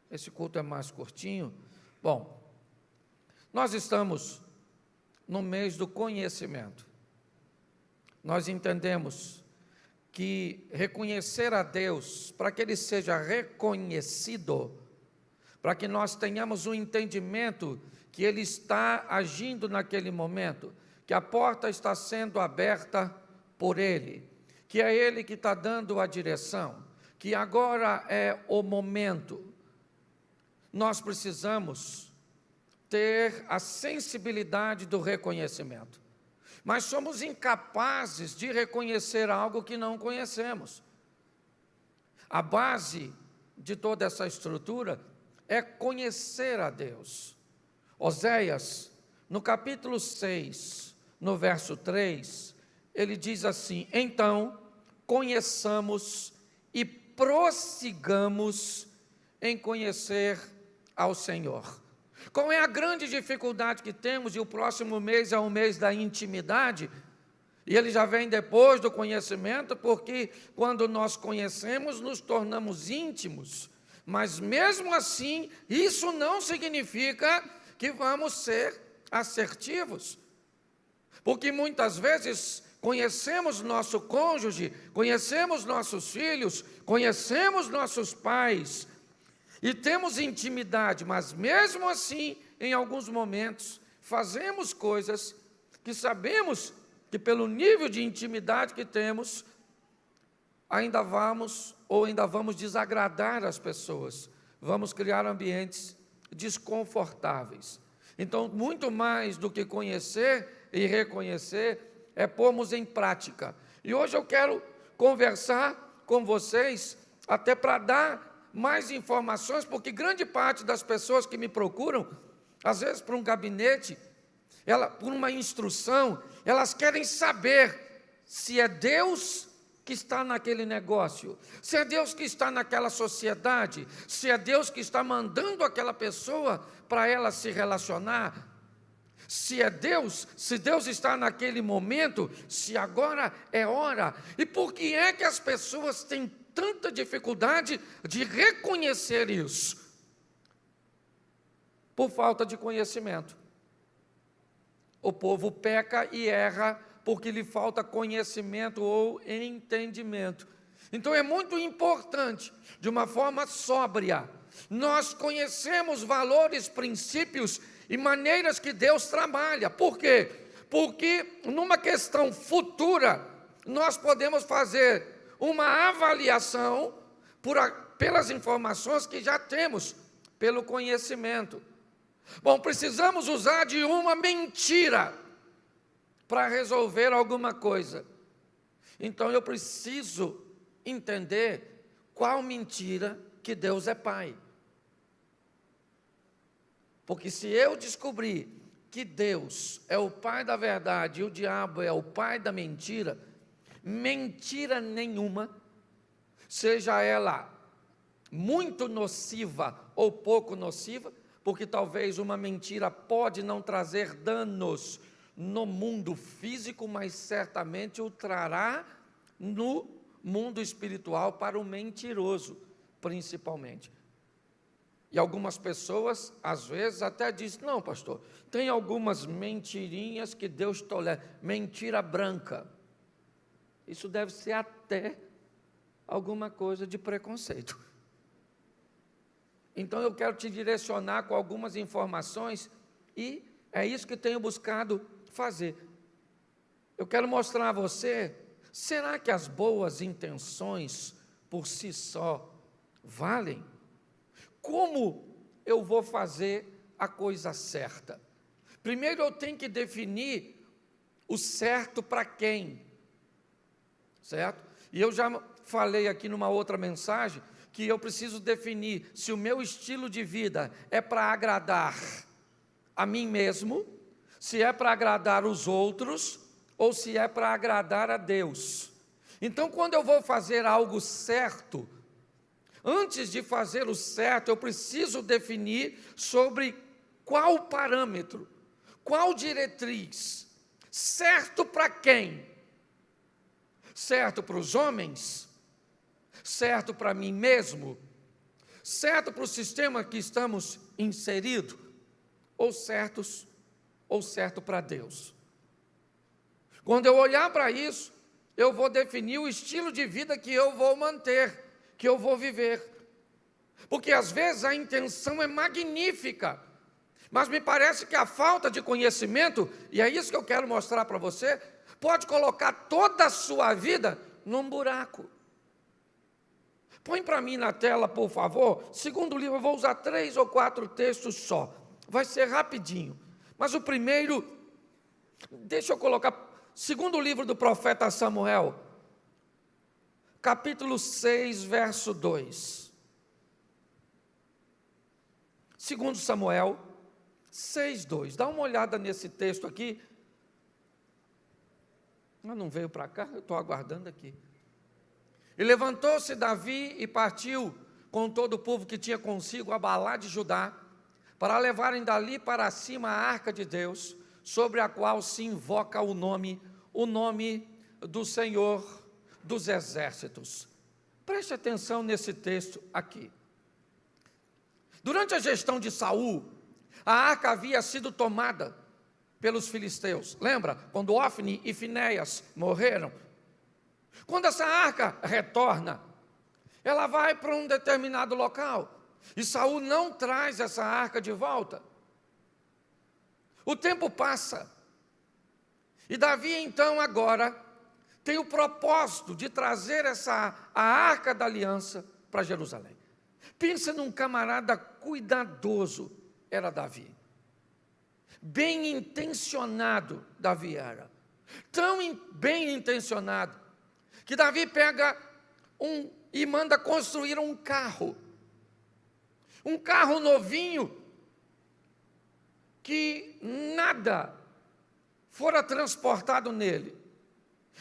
esse culto é mais curtinho. Bom, nós estamos no mês do conhecimento. Nós entendemos que reconhecer a Deus, para que Ele seja reconhecido, para que nós tenhamos um entendimento que Ele está agindo naquele momento, que a porta está sendo aberta por Ele, que é Ele que está dando a direção, que agora é o momento. Nós precisamos ter a sensibilidade do reconhecimento, mas somos incapazes de reconhecer algo que não conhecemos. A base de toda essa estrutura é conhecer a Deus. Oséias, no capítulo 6, no verso 3, ele diz assim: então, conheçamos e prossigamos em conhecer ao Senhor. Qual é a grande dificuldade que temos? E o próximo mês é o mês da intimidade, e ele já vem depois do conhecimento, porque quando nós conhecemos, nos tornamos íntimos, mas mesmo assim, isso não significa que vamos ser assertivos, porque muitas vezes conhecemos nosso cônjuge, conhecemos nossos filhos, conhecemos nossos pais, e temos intimidade, mas mesmo assim, em alguns momentos, fazemos coisas que sabemos que pelo nível de intimidade que temos, ainda vamos desagradar as pessoas, vamos criar ambientes desconfortáveis. Então, muito mais do que conhecer e reconhecer, é pormos em prática. E hoje eu quero conversar com vocês, até para dar mais informações, porque grande parte das pessoas que me procuram, às vezes para um gabinete, por uma instrução, elas querem saber se é Deus que está naquele negócio, se é Deus que está naquela sociedade, se é Deus que está mandando aquela pessoa para ela se relacionar, se é Deus, se Deus está naquele momento, se agora é hora. E por que é que as pessoas têm tanta dificuldade de reconhecer isso? Por falta de conhecimento. O povo peca e erra porque lhe falta conhecimento ou entendimento. Então é muito importante, de uma forma sóbria, nós conhecemos valores, princípios e maneiras que Deus trabalha. Por quê? Porque numa questão futura, nós podemos fazer uma avaliação pelas informações que já temos, pelo conhecimento. Bom, precisamos usar de uma mentira para resolver alguma coisa. Então eu preciso entender qual mentira que Deus é Pai. Porque se eu descobrir que Deus é o Pai da verdade e o diabo é o pai da mentira, mentira nenhuma, seja ela muito nociva ou pouco nociva, porque talvez uma mentira pode não trazer danos no mundo físico, mas certamente o trará no mundo espiritual para o mentiroso, principalmente. E algumas pessoas, às vezes, até dizem: não, pastor, tem algumas mentirinhas que Deus tolera, mentira branca. Isso deve ser até alguma coisa de preconceito. Então eu quero te direcionar com algumas informações, e é isso que tenho buscado fazer. Eu quero mostrar a você, será que as boas intenções por si só valem? Como eu vou fazer a coisa certa? Primeiro eu tenho que definir o certo para quem, certo? E eu já falei aqui numa outra mensagem, que eu preciso definir se o meu estilo de vida é para agradar a mim mesmo, se é para agradar os outros, ou se é para agradar a Deus. Então, quando eu vou fazer algo certo, antes de fazer o certo, eu preciso definir sobre qual parâmetro, qual diretriz, certo para quem? Certo para os homens? Certo para mim mesmo? certo para o sistema que estamos inseridos, ou certo para Deus. Quando eu olhar para isso, eu vou definir o estilo de vida que eu vou manter, que eu vou viver. Porque às vezes a intenção é magnífica, mas me parece que a falta de conhecimento, e é isso que eu quero mostrar para você, pode colocar toda a sua vida num buraco. Põe para mim na tela, por favor, segundo livro, eu vou usar 3 ou 4 textos só, vai ser rapidinho. Mas o primeiro, deixa eu colocar, segundo livro do profeta Samuel, capítulo 6, verso 2. Segundo Samuel 6, 2. Dá uma olhada nesse texto aqui. Mas não veio para cá, eu estou aguardando aqui. E levantou-se Davi e partiu com todo o povo que tinha consigo a Baalá de Judá, para levarem dali para cima a arca de Deus, sobre a qual se invoca o nome do Senhor dos Exércitos. Preste atenção nesse texto aqui. Durante a gestão de Saul, a arca havia sido tomada pelos filisteus. Lembra? Quando Ofni e Finéias morreram. Quando essa arca retorna, ela vai para um determinado local. E Saul não traz essa arca de volta. O tempo passa. E Davi, então, agora, tem o propósito de trazer a arca da aliança para Jerusalém. Pensa num camarada cuidadoso, era Davi. Bem intencionado, Davi era. Tão bem intencionado, que Davi pega e manda construir um carro novinho, que nada fora transportado nele,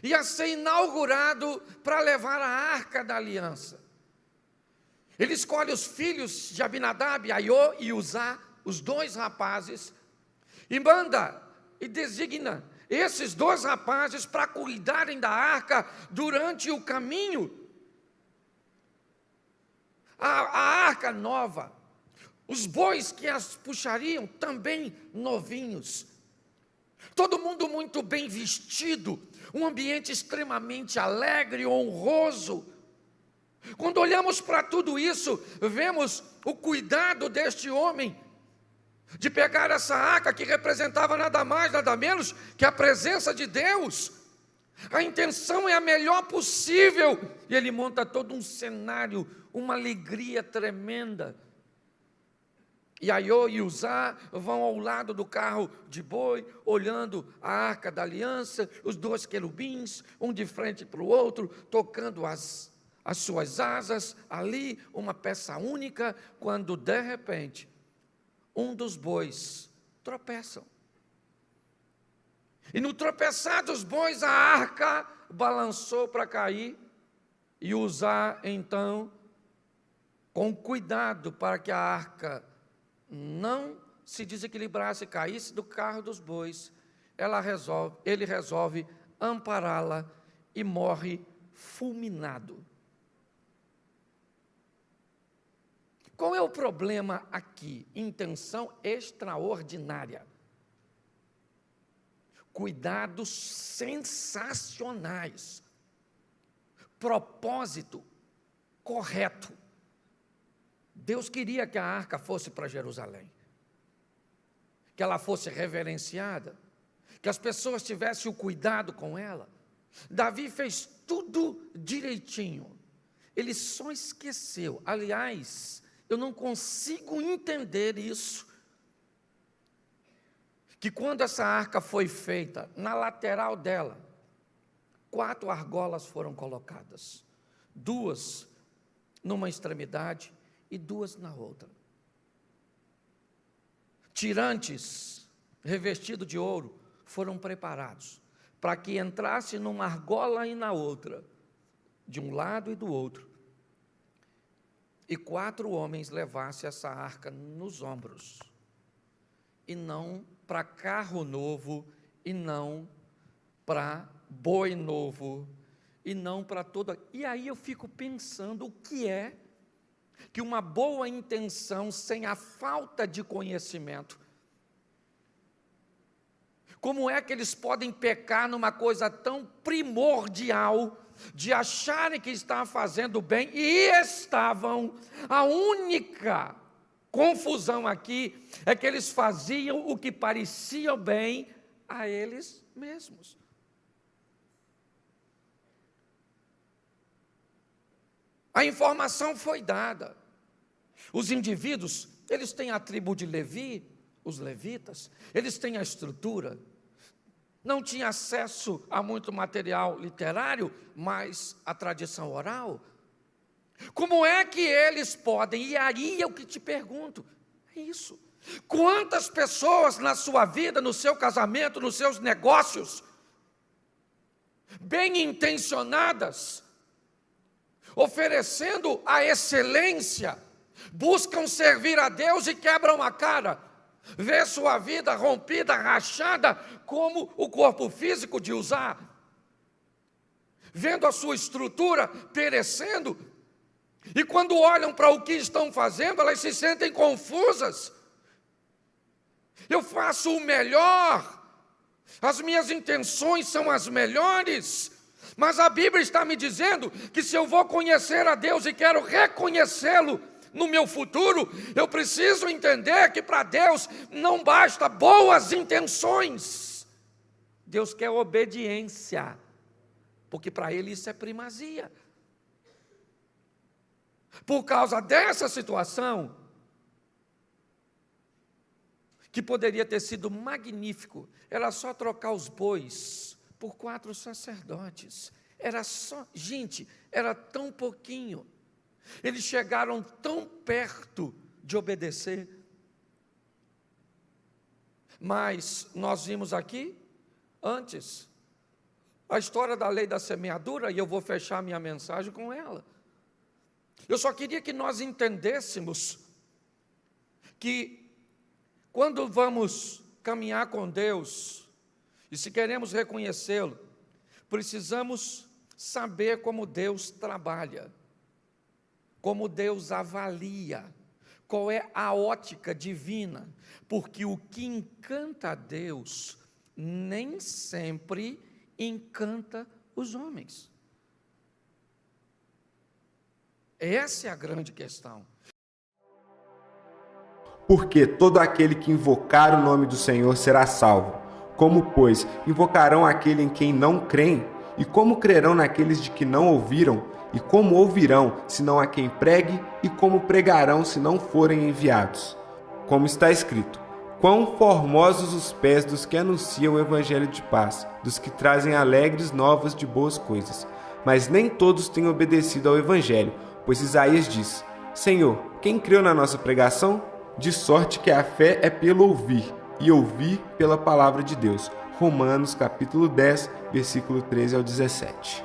ia ser inaugurado para levar a arca da aliança. Ele escolhe os filhos de Abinadab, Aiô e Uzá, os 2 rapazes, e manda e designa esses 2 rapazes para cuidarem da arca durante o caminho. A arca nova, os bois que as puxariam também novinhos, todo mundo muito bem vestido, um ambiente extremamente alegre, honroso. Quando olhamos para tudo isso, vemos o cuidado deste homem, de pegar essa arca que representava nada mais, nada menos que a presença de Deus. A intenção é a melhor possível, e ele monta todo um cenário, uma alegria tremenda. E Aiô e Uzá vão ao lado do carro de boi, olhando a arca da aliança, os 2 querubins, um de frente para o outro, tocando as suas asas, ali uma peça única, quando de repente, um dos bois tropeçam. E no tropeçar dos bois, a arca balançou para cair, e Uzá, então, com cuidado para que a arca não se desequilibrasse e caísse do carro dos bois, ele resolve ampará-la e morre fulminado. Qual é o problema aqui? Intenção extraordinária. Cuidados sensacionais. Propósito correto. Deus queria que a arca fosse para Jerusalém, que ela fosse reverenciada, que as pessoas tivessem o cuidado com ela. Davi fez tudo direitinho. Ele só esqueceu. Aliás, eu não consigo entender isso, que quando essa arca foi feita, na lateral dela, 4 argolas foram colocadas, 2 numa extremidade e 2 na outra. Tirantes revestidos de ouro foram preparados para que entrasse numa argola e na outra, de um lado e do outro, e 4 homens levassem essa arca nos ombros, e não para carro novo, e não para boi novo, e não para toda. E aí eu fico pensando, o que é que uma boa intenção sem a falta de conhecimento, como é que eles podem pecar numa coisa tão primordial, de acharem que estavam fazendo bem, e estavam. A única confusão aqui é que eles faziam o que parecia bem a eles mesmos. A informação foi dada. Os indivíduos, eles têm a tribo de Levi, os levitas, eles têm a estrutura. Não tinha acesso a muito material literário, mas a tradição oral. Como é que eles podem? E aí eu que te pergunto, é isso. Quantas pessoas na sua vida, no seu casamento, nos seus negócios, bem intencionadas, oferecendo a excelência, buscam servir a Deus e quebram a cara, vê sua vida rompida, rachada, como o corpo físico de usar, vendo a sua estrutura perecendo, e quando olham para o que estão fazendo, elas se sentem confusas. Eu faço o melhor, as minhas intenções são as melhores, mas a Bíblia está me dizendo que se eu vou conhecer a Deus e quero reconhecê-lo no meu futuro, eu preciso entender que para Deus não basta boas intenções. Deus quer obediência, porque para Ele isso é primazia. Por causa dessa situação, que poderia ter sido magnífico, era só trocar os bois por 4 sacerdotes. Era só, gente, era tão pouquinho. Eles chegaram tão perto de obedecer. Mas nós vimos aqui, antes, a história da lei da semeadura, e eu vou fechar minha mensagem com ela. Eu só queria que nós entendêssemos que quando vamos caminhar com Deus, e se queremos reconhecê-lo, precisamos saber como Deus trabalha, como Deus avalia, qual é a ótica divina, porque o que encanta a Deus nem sempre encanta os homens. Essa é a grande questão. Porque todo aquele que invocar o nome do Senhor será salvo. Como, pois, invocarão aquele em quem não creem? E como crerão naqueles de que não ouviram? E como ouvirão, se não há quem pregue? E como pregarão, se não forem enviados? Como está escrito: quão formosos os pés dos que anunciam o evangelho de paz, dos que trazem alegres novas de boas coisas. Mas nem todos têm obedecido ao evangelho, pois Isaías diz: Senhor, quem creu na nossa pregação? De sorte que a fé é pelo ouvir, e ouvir pela palavra de Deus. Romanos capítulo 10, versículo 13 ao 17.